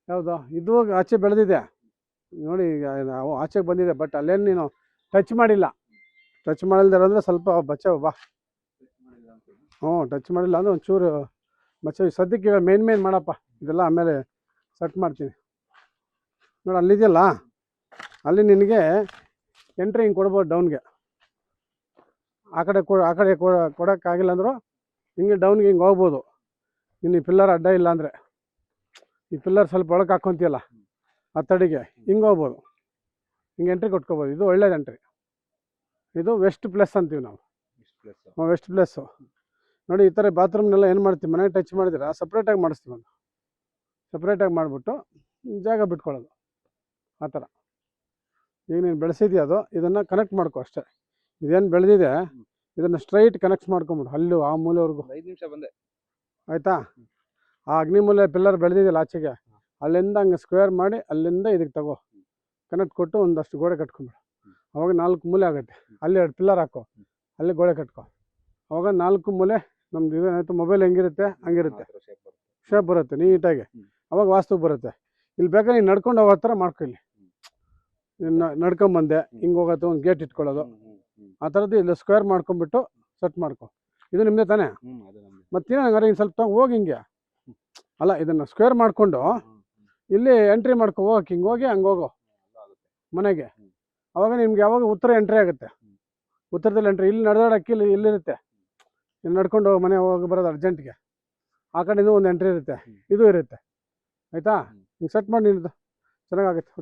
ಹೌದಾ? ಇದು ಆಚೆ ಬೆಳೆದಿದೆ ನೋಡಿ. ಈಗ ನಾವು ಆಚೆಗೆ ಬಂದಿದೆ, ಬಟ್ ಅಲ್ಲೇನು ನೀನು ಟಚ್ ಮಾಡಿಲ್ಲ. ಟಚ್ ಮಾಡಿಲ್ದಾರೆ ಅಂದರೆ ಸ್ವಲ್ಪ ಬಚಾವ್ ಬಾ. ಟಚ್ ಮಾಡಿಲ್ಲ ಅಂದರೆ ಒಂಚೂರು ಬಚಾವ್. ಸದ್ಯಕ್ಕೆ ಇವಾಗ ಮೇನ್ ಮಾಡಪ್ಪ. ಇದೆಲ್ಲ ಆಮೇಲೆ ಸೆಟ್ ಮಾಡ್ತೀನಿ. ನೋಡಿ, ಅಲ್ಲಿದೆಯಲ್ಲ, ಅಲ್ಲಿ ನಿನಗೆ ಎಂಟ್ರಿ ಹಿಂಗೆ ಕೊಡ್ಬೋದು ಡೌನ್ಗೆ. ಆ ಕಡೆ ಕೊಡೋಕ್ಕಾಗಿಲ್ಲ ಅಂದರೂ ಹಿಂಗೆ ಡೌನ್ಗೆ ಹಿಂಗೆ ಹೋಗ್ಬೋದು. ಇನ್ನು ಈ ಪಿಲ್ಲರ್ ಅಡ್ಡ ಇಲ್ಲ ಅಂದರೆ, ಈ ಪಿಲ್ಲರ್ ಸ್ವಲ್ಪ ಒಳಗೆ ಹಾಕ್ಕೊಂತೀಯಲ್ಲ ಆ ತಡಿಗೆ, ಹಿಂಗೆ ಹೋಗ್ಬೋದು. ಹಿಂಗೆ ಎಂಟ್ರಿ ಕೊಟ್ಕೋಬೋದು. ಇದು ಒಳ್ಳೇದು ಎಂಟ್ರಿ. ಇದು ವೆಸ್ಟ್ ಪ್ಲೇಸ್ ಅಂತೀವಿ ನಾವು. ವೆಸ್ಟ್ ಪ್ಲೇಸು ನೋಡಿ. ಈ ಥರ ಬಾತ್ರೂಮ್ನೆಲ್ಲ ಏನು ಮಾಡ್ತೀವಿ, ಮನೆ ಟಚ್ ಮಾಡಿದ್ರೆ ಸಪ್ರೇಟಾಗಿ ಮಾಡಿಸ್ತೀವಿ. ಒಂದು ಸಪ್ರೇಟಾಗಿ ಮಾಡಿಬಿಟ್ಟು ಜಾಗ ಬಿಟ್ಕೊಳ್ಳೋದು ಆ ಥರ. ಈಗ ನೀನು ಬೆಳೆಸಿದ್ಯಾ ಅದು, ಇದನ್ನು ಕನೆಕ್ಟ್ ಮಾಡ್ಕೊ ಅಷ್ಟೇ. ಇದೇನು ಬೆಳೆದಿದೆ ಇದನ್ನು ಸ್ಟ್ರೈಟ್ ಕನೆಕ್ಟ್ ಮಾಡ್ಕೊಂಬಿಡು, ಅಲ್ಲೂ ಆ ಮೂಲೆವರೆಗೂ. 5 ನಿಮಿಷ ಬಂದೆ. ಆಯಿತಾ? ಆ ಅಗ್ನಿ ಮೂಲೆ ಪಿಲ್ಲರ್ ಬೆಳೆದಿದೆಯಲ್ಲ ಆಚೆಗೆ, ಅಲ್ಲಿಂದ ಹಂಗೆ ಸ್ಕ್ವೇರ್ ಮಾಡಿ ಅಲ್ಲಿಂದ ಇದಕ್ಕೆ ತಗೋ ಕನೆಕ್ಟ್ ಕೊಟ್ಟು ಒಂದಷ್ಟು ಗೋಡೆ ಕಟ್ಕೊಂಬಿಡು. ಅವಾಗ 4 ಮೂಲೆ ಆಗುತ್ತೆ. ಅಲ್ಲಿ 2 ಪಿಲ್ಲರ್ ಹಾಕೋ, ಅಲ್ಲಿ ಗೋಡೆ ಕಟ್ಕೊ. ಅವಾಗ 4 ಮೂಲೆ ನಮ್ದು ಇದೇನಾಯ್ತು ಮೊಬೈಲ್ ಹೆಂಗಿರುತ್ತೆ ಹಂಗಿರುತ್ತೆ, ಶೇಪ್ ಬರುತ್ತೆ ನೀಟಾಗಿ. ಅವಾಗ ವಾಸ್ತು ಬರುತ್ತೆ. ಇಲ್ಲಿ ಬೇಕಾದ್ರೆ ನೀನು ನಡ್ಕೊಂಡು ಹೋಗೋ ಥರ ಮಾಡ್ಕೊ. ಇಲ್ಲಿ ನಡ್ಕೊಂಬಂದೆ ಹಿಂಗೆ ಹೋಗತ್ತೆ, ಒಂದು ಗೇಟ್ ಇಟ್ಕೊಳ್ಳೋದು ಆ ಥರದ್ದು ಇಲ್ಲಿ ಸ್ಕ್ವೇರ್ ಮಾಡ್ಕೊಂಬಿಟ್ಟು ಸೆಟ್ ಮಾಡ್ಕೊ. ಇದು ನಿಮ್ಮದೇ ತಾನೇ? ಮತ್ತೇನು ಹಂಗಾರೆ ಇನ್ನು ಸ್ವಲ್ಪ ಹೋಗಿ ಹಿಂಗೆ ಅಲ್ಲ, ಇದನ್ನು ಸ್ಕ್ವೇರ್ ಮಾಡಿಕೊಂಡು ಇಲ್ಲಿ ಎಂಟ್ರಿ ಮಾಡ್ಕೊ. ಹೋಗಕ್ಕೆ ಹಿಂಗೆ ಹೋಗಿ ಹಂಗೆ ಹೋಗೋ ಮನೆಗೆ. ಅವಾಗ ನಿಮ್ಗೆ ಯಾವಾಗ ಉತ್ತರ ಎಂಟ್ರಿ ಆಗುತ್ತೆ, ಉತ್ತರದಲ್ಲಿ ಎಂಟ್ರಿ. ಇಲ್ಲಿ ನಡೆದಾಡಕ್ಕೆ ಇಲ್ಲಿರುತ್ತೆ, ಇಲ್ಲಿ ನಡ್ಕೊಂಡು ಮನೆ ಹೋಗಿ ಬರೋದು ಅರ್ಜೆಂಟ್ಗೆ. ಆ ಕಡೆಯಿಂದ ಒಂದು ಎಂಟ್ರಿ ಇರುತ್ತೆ, ಇದು ಇರುತ್ತೆ. ಆಯಿತಾ? ಹಿಂಗೆ ಸೆಟ್ ಮಾಡಿ ನಿನ್ನದು ಚೆನ್ನಾಗಾಗುತ್ತೆ.